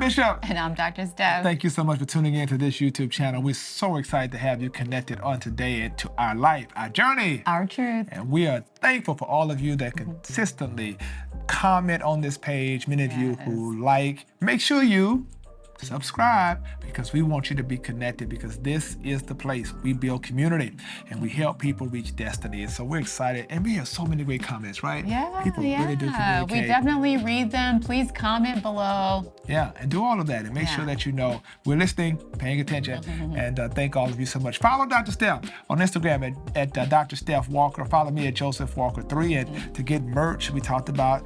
Bishop. And I'm Dr. Steph. Thank you so much for tuning in to this YouTube channel. We're so excited to have you connected on today and to our life, our journey, our truth. And we are thankful for all of you that consistently comment on this page. Many of you who like. Make sure you subscribe, because we want you to be connected, because this is the place we build community and we help people reach destiny. And so we're excited, and we have so many great comments, right? People really do communicate. We definitely read them. Please comment below. Yeah, and do all of that, and make sure that you know we're listening, paying attention, and thank all of you so much. Follow Dr. Steph on Instagram at Dr. Steph Walker. Follow me at Joseph Walker 3, and to get merch, we talked about,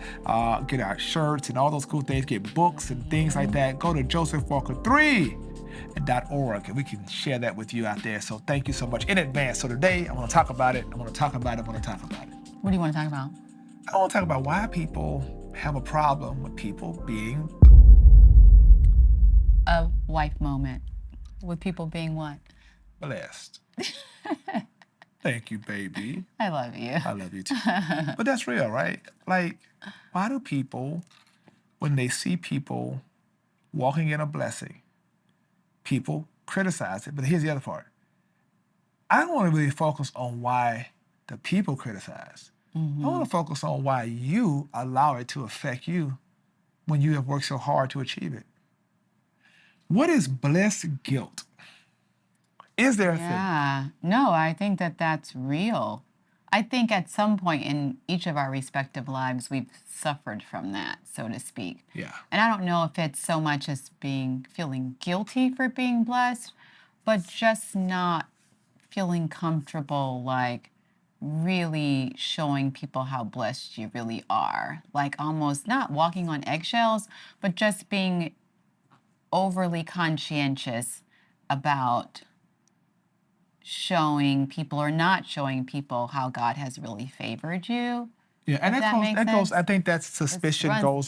get our shirts and all those cool things, get books and things like that. Go to josephwalker3.org, and we can share that with you out there. So thank you so much in advance. So today, I want to talk about it. What do you want to talk about? I want to talk about why people have a problem with people being a wife moment. With people being what? Blessed. Thank you, baby. I love you. I love you too. But that's real, right? Like, why do people, when they see people walking in a blessing, people criticize it? But here's the other part. I don't want to really focus on why the people criticize. I want to focus on why you allow it to affect you when you have worked so hard to achieve it. What is blessed guilt? Is there a thing? No, I think that that's real. I think at some point in each of our respective lives, we've suffered from that, so to speak. Yeah. And I don't know if it's so much as feeling guilty for being blessed, but just not feeling comfortable, like really showing people how blessed you really are. Like almost not walking on eggshells, but just being overly conscientious about showing people or not showing people how God has really favored you. Yeah, and that goes, I think that suspicion runs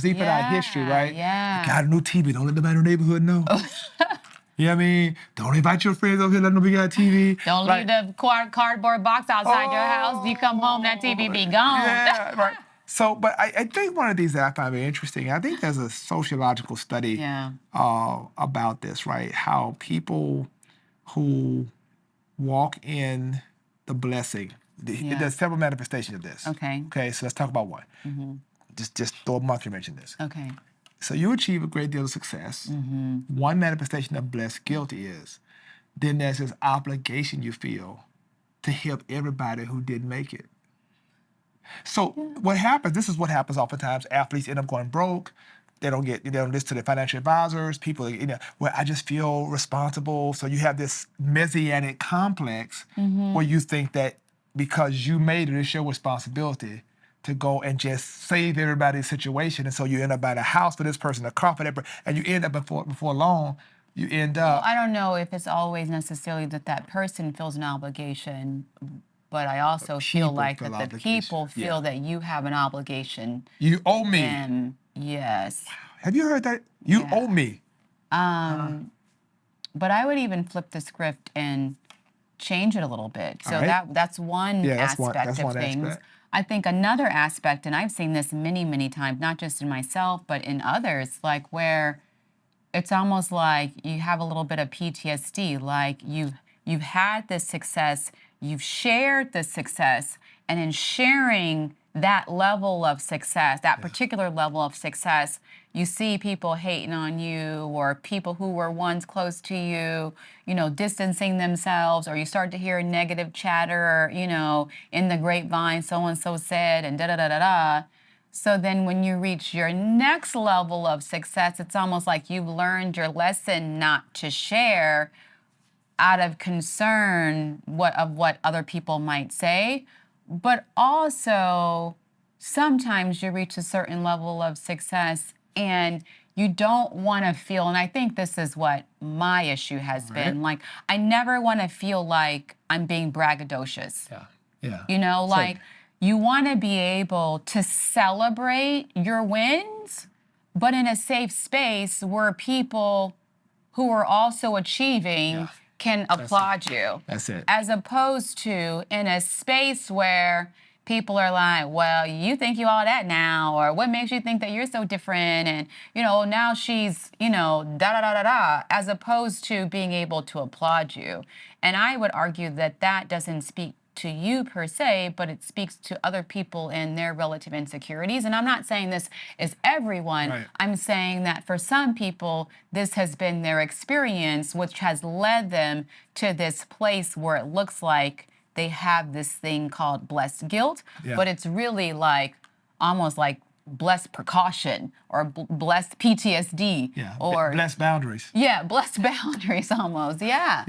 deep in our history, right? Yeah. You got a new TV, don't let nobody in the neighborhood know. You know what I mean? Don't invite your friends over here, let them know we got a TV. Don't leave the cardboard box outside your house. You come home, that TV be gone. Yeah, right. So, but I think one of these that I find very interesting, I think there's a sociological study about this, right? How people who walk in the blessing, there's several manifestations of this. Okay, so let's talk about one. Just throw a monkey wrench in this. Okay. So you achieve a great deal of success. One manifestation of blessed guilt is, then there's this obligation you feel to help everybody who didn't make it. So what happens, this is what happens oftentimes, athletes end up going broke. They don't listen to their financial advisors. People, where I just feel responsible. So you have this messianic complex where you think that because you made it, it's your responsibility to go and just save everybody's situation. And so you end up buying a house for this person, a car for that person, and you end up before long, you end up. Well, I don't know if it's always necessarily that person feels an obligation, but I also feel like that the people feel that you have an obligation. You owe me. And yes. Wow. Have you heard that? You owe me. But I would even flip the script and change it a little bit. So that's one aspect of things. I think another aspect, and I've seen this many, many times, not just in myself, but in others, like where it's almost like you have a little bit of PTSD, like you've had this success, you've shared this success, and in sharing that level of success, that particular level of success, you see people hating on you, or people who were once close to you, distancing themselves, or you start to hear negative chatter, in the grapevine, so-and-so said, and da-da-da-da-da. So then when you reach your next level of success, it's almost like you've learned your lesson not to share out of concern of what other people might say. But also, sometimes you reach a certain level of success and you don't want to feel, and I think this is what my issue has been, like, I never want to feel like I'm being braggadocious. Yeah. You want to be able to celebrate your wins, but in a safe space where people who are also achieving can applaud you. That's it. As opposed to in a space where people are like, well, you think you all that now, or what makes you think that you're so different? And, now she's, da-da-da-da-da, as opposed to being able to applaud you. And I would argue that that doesn't speak to you per se, but it speaks to other people and their relative insecurities. And I'm not saying this is everyone. Right. I'm saying that for some people, this has been their experience, which has led them to this place where it looks like they have this thing called blessed guilt, but it's really like almost like blessed precaution or blessed PTSD or blessed boundaries. Yeah, blessed boundaries almost. Yeah.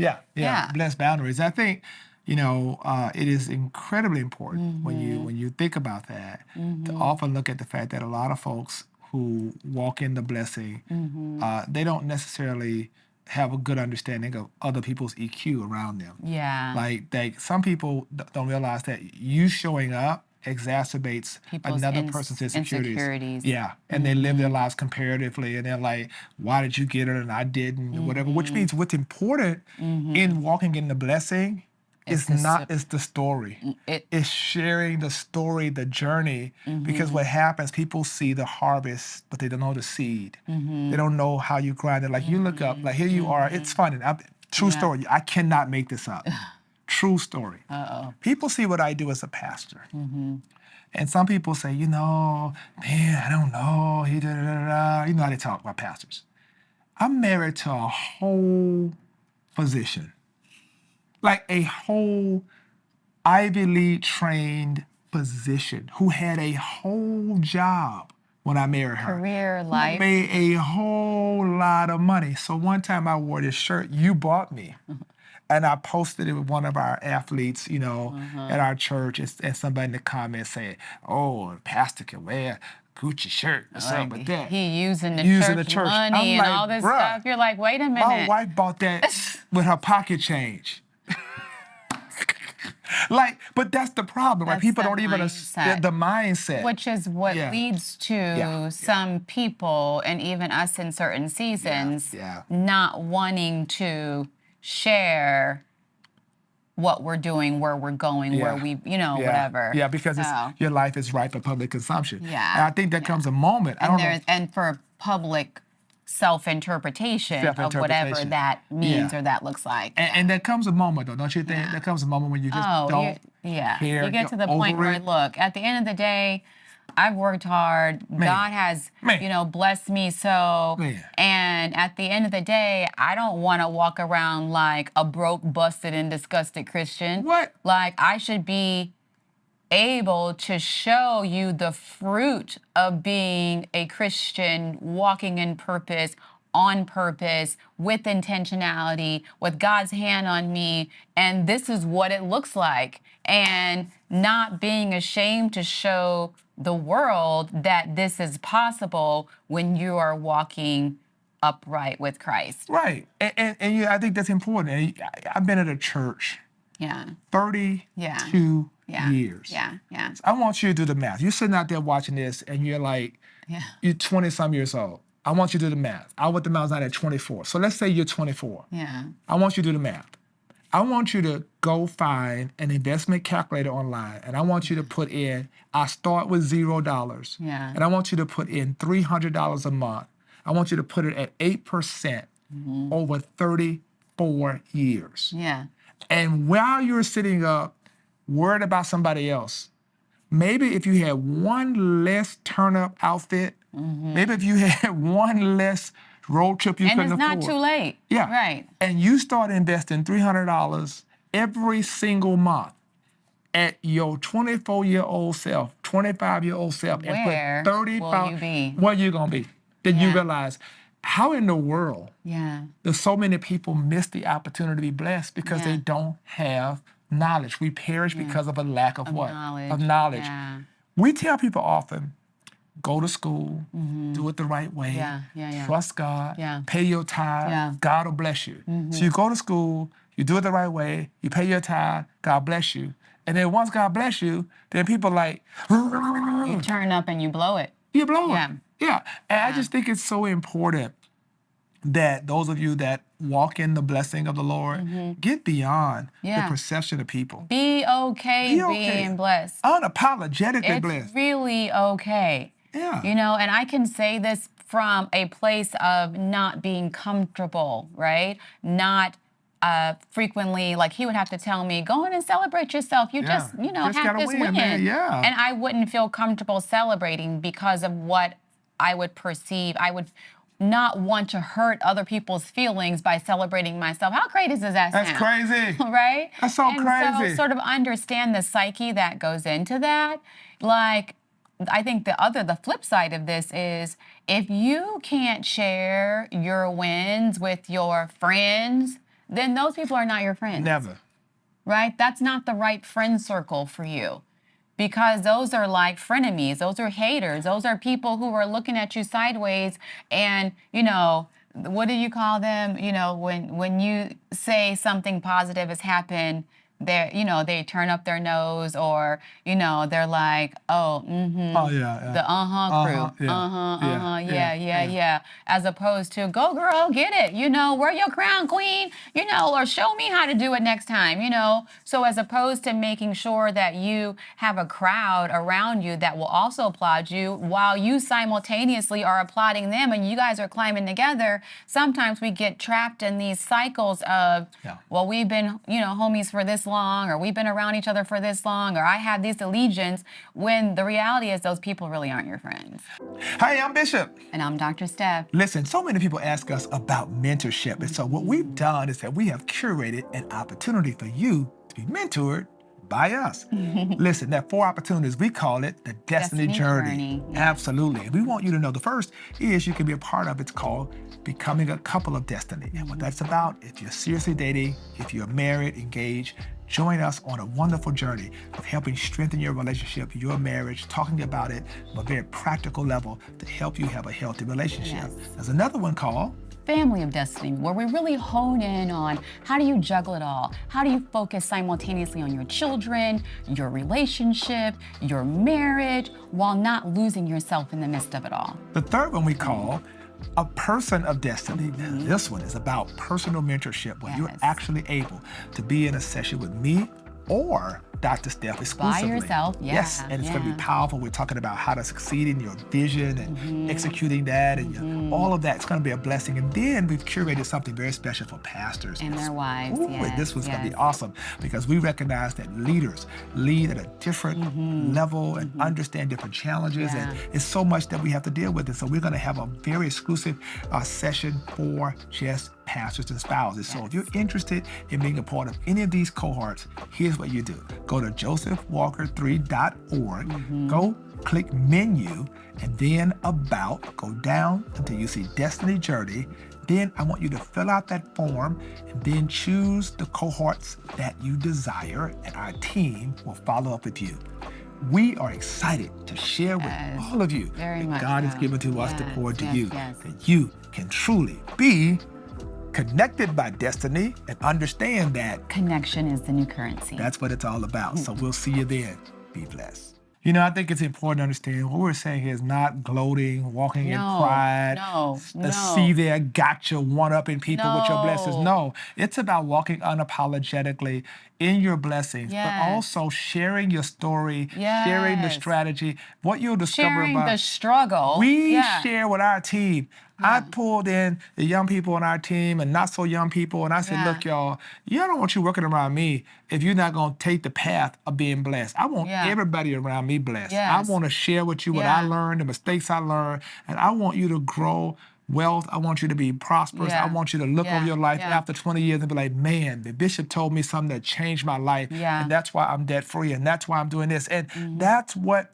Blessed boundaries. I think it is incredibly important when you think about that to often look at the fact that a lot of folks who walk in the blessing, they don't necessarily have a good understanding of other people's EQ around them. Yeah. Like some people don't realize that you showing up exacerbates another person's insecurities. Yeah. And they live their lives comparatively, and they're like, why did you get it and I didn't, or whatever, which means what's important in walking in the blessing is the story. It's sharing the story, the journey, because what happens, people see the harvest, but they don't know the seed. They don't know how you grind it. Like you look up, like here you are. It's funny. True story. I cannot make this up. True story. People see what I do as a pastor. And some people say, man, I don't know. You know how they talk about pastors. I'm married to a whole physician. Like a whole Ivy League trained physician who had a whole job when I married her. Career, life. Made a whole lot of money. So one time I wore this shirt you bought me. And I posted it with one of our athletes, at our church. And somebody in the comments said, oh, pastor can wear Gucci shirt. What's up with that? He using the church money and all this stuff. You're like, wait a minute. My wife bought that with her pocket change. But that's the problem, right? People don't even understand the mindset. Which is what leads to some people, and even us in certain seasons, not wanting to share what we're doing, where we're going, where we, whatever. Yeah, because your life is ripe for public consumption. Yeah. And I think there comes a moment. And for public self-interpretation of whatever that means or that looks like. And there comes a moment, though, don't you think? There comes a moment when you just don't care. You get to the point where, look, at the end of the day, I've worked hard. God has, blessed me so. And at the end of the day, I don't want to walk around like a broke, busted, and disgusted Christian. What? Like, I should be able to show you the fruit of being a Christian, walking in purpose, on purpose, with intentionality, with God's hand on me, and this is what it looks like. And not being ashamed to show the world that this is possible when you are walking upright with Christ. Right. And I think that's important. I've been at a church 32 years. Yeah. So I want you to do the math. You're sitting out there watching this, and you're like, you're 20-some years old. I want you to do the math. I went to Mount Zion at 24. So let's say you're 24. Yeah. I want you to do the math. I want you to go find an investment calculator online, and I want you to put in, I start with $0. Yeah. And I want you to put in $300 a month. I want you to put it at 8% over 34 years. Yeah. And while you're sitting up, worried about somebody else, maybe if you had one less turn-up outfit, maybe if you had one less road trip you couldn't afford. And it's not too late. Yeah. Right. And you start investing $300 every single month at your 24-year-old self, 25-year-old self, Where and put 35. will you be? Where you gonna be? Then you realize, how in the world does so many people miss the opportunity to be blessed because they don't have knowledge? We perish because of a lack of what? Knowledge. Of knowledge. Yeah. We tell people often, go to school, do it the right way, trust God, pay your tithe, God will bless you. So you go to school, you do it the right way, you pay your tithe, God bless you. And then once God bless you, then people like... You turn up and you blow it. You blow it. Yeah. And I just think it's so important that those of you that walk in the blessing of the Lord, get beyond the perception of people. Be okay being blessed. Unapologetically blessed. It's really okay. Yeah. You know, and I can say this from a place of not being comfortable, right? Not frequently, like he would have to tell me, go in and celebrate yourself. You just, you know, have this win. Man. Yeah. And I wouldn't feel comfortable celebrating because of what I would perceive. I would not want to hurt other people's feelings by celebrating myself. How crazy does that sound? That's crazy. Right? That's so crazy. So sort of understand the psyche that goes into that. Like, I think the flip side of this is if you can't share your wins with your friends, then those people are not your friends. Never. Right? That's not the right friend circle for you. Because those are like frenemies, those are haters, those are people who are looking at you sideways and, you know, what do you call them? You know, when you say something positive has happened, they turn up their nose or, you know, they're like, oh, oh, yeah. The crew. Yeah. As opposed to, go girl, get it, you know, wear your crown, queen, you know, or show me how to do it next time, you know. So as opposed to making sure that you have a crowd around you that will also applaud you while you simultaneously are applauding them and you guys are climbing together, sometimes we get trapped in these cycles of, well, we've been, you know, homies for this long, or we've been around each other for this long, or I have this allegiance, when the reality is those people really aren't your friends. Hi, I'm Bishop. And I'm Dr. Steph. Listen, so many people ask us about mentorship. And so what we've done is that we have curated an opportunity for you to be mentored by us. Listen, there are 4 opportunities. We call it the Destiny Journey. Yeah. Absolutely. And we want you to know the first is you can be a part of. It's called Becoming a Couple of Destiny. And what that's about, if you're seriously dating, if you're married, engaged, join us on a wonderful journey of helping strengthen your relationship, your marriage, talking about it on a very practical level to help you have a healthy relationship. Yes. There's another one called Family of Destiny, where we really hone in on how do you juggle it all? How do you focus simultaneously on your children, your relationship, your marriage, while not losing yourself in the midst of it all? The third one we call a Person of Destiny. Now, this one is about personal mentorship, where you're actually able to be in a session with me or Dr. Steph exclusively. By yourself, Yes, and it's going to be powerful. We're talking about how to succeed in your vision and executing that and all of that. It's going to be a blessing. And then we've curated something very special for pastors. And their wives, and this was going to be awesome because we recognize that leaders lead at a different level and understand different challenges. And it's so much that we have to deal with. And so we're going to have a very exclusive session for just pastors and spouses. So if you're interested in being a part of any of these cohorts, here's what you do. Go to josephwalker3.org, go click menu, and then about, go down until you see Destiny Journey. Then I want you to fill out that form and then choose the cohorts that you desire, and our team will follow up with you. We are excited to share with all of you that God has given to us to pour to you, that you can truly be connected by destiny and understand that connection is the new currency. That's what it's all about. So we'll see you then. Be blessed. You know, I think it's important to understand what we're saying here is not gloating, walking in pride, see there, gotcha, one-upping people with your blessings. No, it's about walking unapologetically in your blessings, but also sharing your story, sharing the strategy, what you'll discover sharing about the struggle. We share with our team. I pulled in the young people on our team and not so young people, and I said, look, y'all, I don't want you working around me if you're not going to take the path of being blessed. I want everybody around me blessed. I want to share with you what I learned, the mistakes I learned, and I want you to grow wealth. I want you to be prosperous. I want you to look over your life after 20 years and be like, man, the bishop told me something that changed my life, and that's why I'm debt free, and that's why I'm doing this. And that's why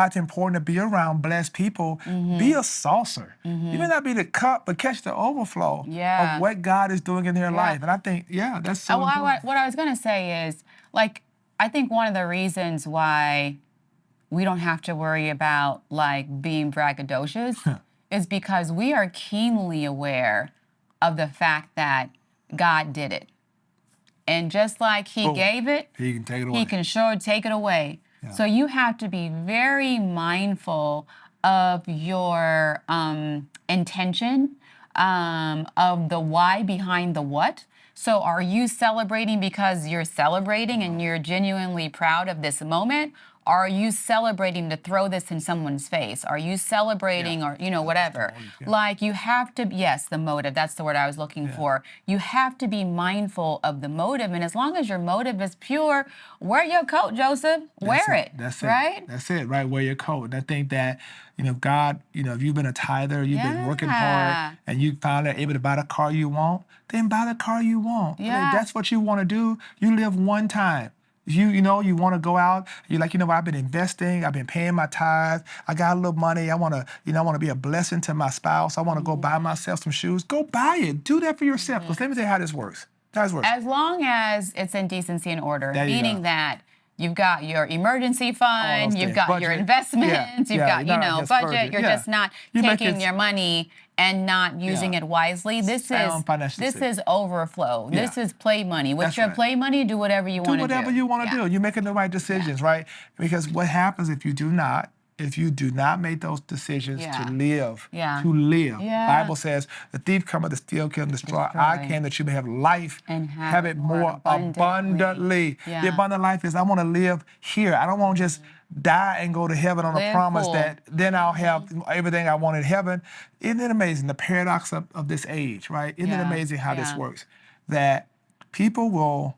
it's important to be around blessed people. Be a saucer. You may not be the cup, but catch the overflow of what God is doing in their life. And I think, that's so important. What I was going to say is, like, I think one of the reasons why we don't have to worry about, like, being braggadocious is because we are keenly aware of the fact that God did it. And just like he gave it, he can take it away. He can sure take it away. So you have to be very mindful of your intention, of the why behind the what. So are you celebrating because you're celebrating and you're genuinely proud of this moment? Are you celebrating to throw this in someone's face? Are you celebrating or, whatever? Like you have to, yes, the motive, that's the word I was looking for. You have to be mindful of the motive. And as long as your motive is pure, wear your coat, Joseph. Wear it. That's it. Right? That's it, right? Wear your coat. And I think that, God, if you've been a tither, you've been working hard, and you finally able to buy the car you want, then buy the car you want. Yeah. If that's what you want to do. You live one time. You want to go out, you're like, what, I've been investing, I've been paying my tithes, I got a little money, I want to be a blessing to my spouse, I want to go buy myself some shoes. Go buy it. Do that for yourself. Because let me tell you how this works. As long as it's in decency and order, meaning that you've got your emergency fund, you've got your investments, you've got, budget. You're just not taking your money and not using it wisely. This is overflow. This is play money. With your play money, do whatever you want to do. Do whatever you want to do. You're making the right decisions, right? Because what happens if you do not make those decisions to live, Bible says, the thief cometh to steal, kill, and destroy. I came that you may have life and have it more abundantly. The abundant life is, I want to live here. I don't want to just die and go to heaven on a promise that then I'll have everything I want in heaven. Isn't it amazing, the paradox of this age, right? Isn't it amazing how this works? That people will,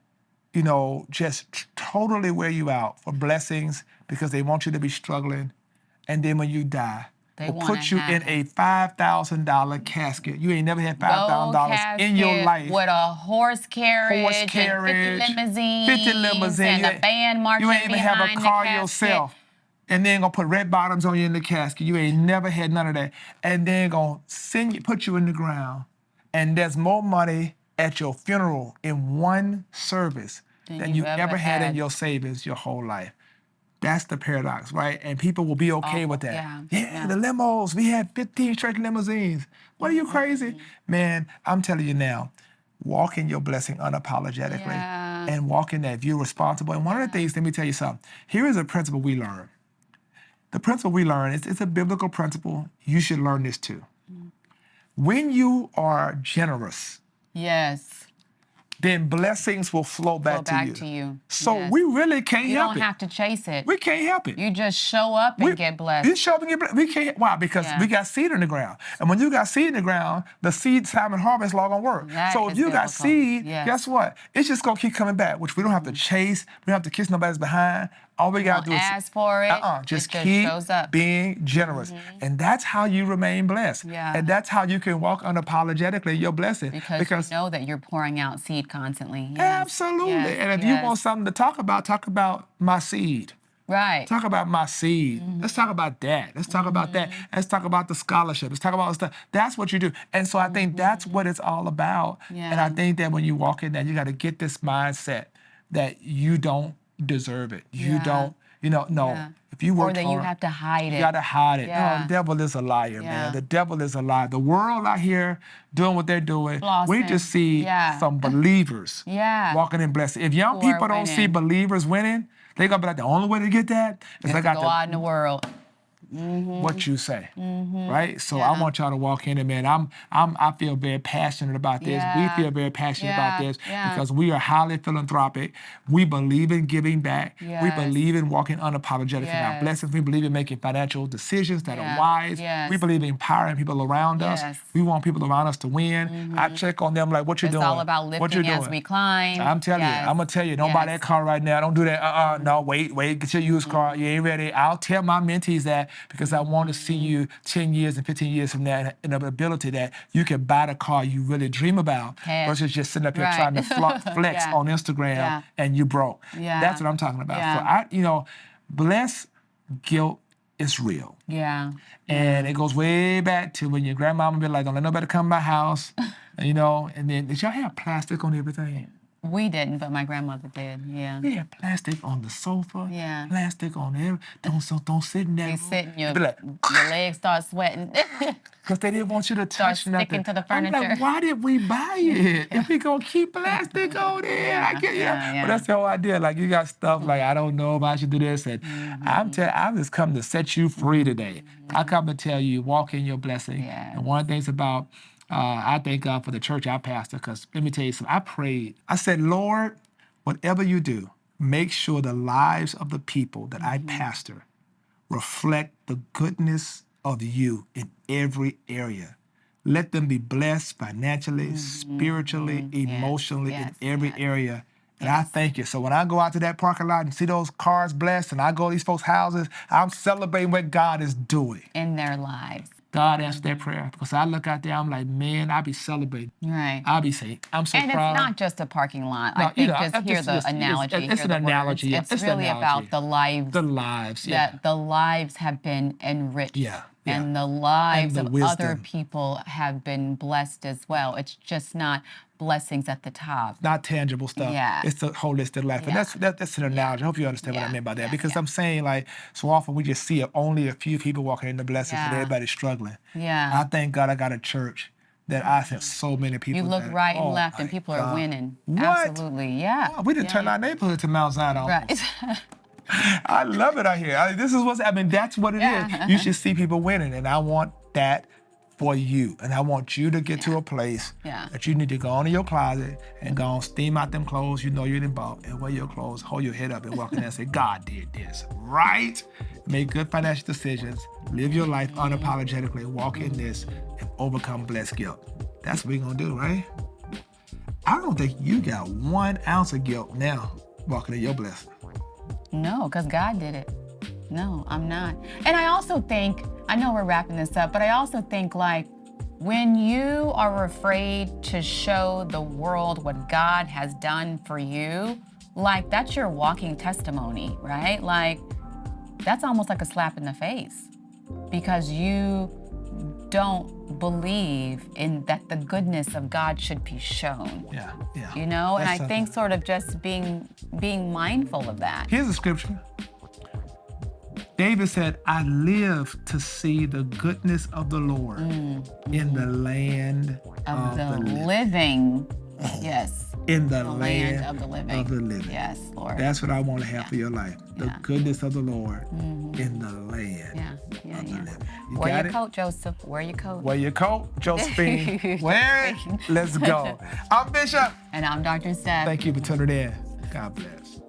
just totally wear you out for blessings because they want you to be struggling. And then when you die, they'll put you in a $5,000 casket. You ain't never had $5,000 in your life. With a horse carriage, and 50 limousines, and a band marching you ain't even have a car the yourself. And then gonna put red bottoms on you in the casket. You ain't never had none of that. And then gonna put you in the ground. And there's more money at your funeral in one service than you ever had in your savings your whole life. That's the paradox, right? And people will be okay with that. Yeah, the limos. We had 15 straight limousines. What, are you crazy? Man, I'm telling you now, walk in your blessing unapologetically and walk in that if you're responsible. And one of the things, let me tell you something. Here is a principle we learn. The principle we learn, it's a biblical principle. You should learn this too. When you are generous, then blessings will flow back to you. So we really can't help it. You don't have to chase it. We can't help it. You just show up and get blessed. You show up and get blessed. We can't. Why? Because we got seed in the ground. And when you got seed in the ground, the seed time and harvest law gonna work. So if you got seed, guess what? It's just gonna keep coming back, which we don't have to chase. We don't have to kiss nobody's behind. All we gotta do is ask for it. Just keep being generous. And that's how you remain blessed. And that's how you can walk unapologetically your blessing. Because you know that you're pouring out seed constantly. Absolutely. And if you want something to talk about my seed. Right. Talk about my seed. Let's talk about that. Let's talk about that. Let's talk about the scholarship. Let's talk about stuff. That's what you do. And so I think that's what it's all about. And I think that when you walk in there, you got to get this mindset that you don't deserve it. You don't, no. If you work hard, you have to hide it. You got to hide it. No, the devil is a liar, man. The devil is a liar. The world out here doing what they're doing. We just see some believers walking in blessing. If young people don't see believers winning, they're going to be like, the only way to get that is I got to go out in the world. What you say, right? So I want y'all to walk in, and man, I feel very passionate about this. We feel very passionate about this because we are highly philanthropic. We believe in giving back. We believe in walking unapologetic in our blessings. We believe in making financial decisions that are wise. We believe in empowering people around us. We want people around us to win. I check on them like, what you doing? It's all about lifting as we climb. I'm telling you, I'm gonna tell you, don't buy that car right now. Don't do that. No, wait, get your used car. You ain't ready. I'll tell my mentees that, because I want to see you 10 years and 15 years from now in an ability that you can buy the car you really dream about versus just sitting up here trying to flex on Instagram and you broke. That's what I'm talking about. So blessed guilt is real. And it goes way back to when your grandmama be like, don't let nobody come to my house, and then did y'all have plastic on everything? We didn't, but my grandmother did. We had plastic on the sofa. Plastic on everything. Don't sit in that room. Your legs start sweating. Because they didn't want you to touch nothing. Sticking to the furniture. I'm like, why did we buy it? If we gonna keep plastic on there, I get But that's the whole idea. Like, you got stuff like, I don't know if I should do this, and I'm just come to set you free today. I come to tell you, walk in your blessing. And one of the things about I thank God for the church I pastor, because let me tell you something. I prayed. I said, Lord, whatever you do, make sure the lives of the people that I pastor reflect the goodness of you in every area. Let them be blessed financially, spiritually, emotionally, in every area. And I thank you. So when I go out to that parking lot and see those cars blessed, and I go to these folks' houses, I'm celebrating what God is doing in their lives. God answered that prayer, because I look out there, I'm like, man, I be celebrating. Right. I be saying, I'm so proud. And it's not just a parking lot. I think just hear the analogy. It's an analogy. It's really about the lives. The lives, that the lives have been enriched. Yeah. And the lives and the of wisdom. Other people have been blessed as well. It's just not blessings at the top. Not tangible stuff. Yeah. It's the holistic life. And that's an analogy. I hope you understand what I mean by that. Because I'm saying, like, so often we just see only a few people walking in the blessings and everybody's struggling. Yeah. I thank God I got a church that I have so many people. You look right and left and people are winning. What? Absolutely, yeah. Wow, we didn't turn our neighborhood to Mount Zion almost. Right. I love it out here. This is that's what it is. You should see people winning, and I want that for you. And I want you to get to a place that you need to go into your closet and go and steam out them clothes you know you didn't bought, and wear your clothes, hold your head up, and walk in there and say, God did this, right? Make good financial decisions, live your life unapologetically, walk in this, and overcome blessed guilt. That's what we're gonna do, right? I don't think you got 1 ounce of guilt now walking in your blessing. No, because God did it. No, I'm not. And I also think, I know we're wrapping this up, but I also think, like, when you are afraid to show the world what God has done for you, like, that's your walking testimony, right? Like, that's almost like a slap in the face, because you don't believe in that the goodness of God should be shown. Yeah. You know, and I think sort of just being mindful of that. Here's a scripture. David said, I live to see the goodness of the Lord in the land of the living. Yes. In the land of the living. Yes, Lord. That's what I want to have for your life. The goodness of the Lord in the land of the living. Wear your coat, Joseph. Wear your coat. Wear your coat, Josephine. Wear it. Let's go. I'm Bishop. And I'm Dr. Steph. Thank you for tuning in. God bless.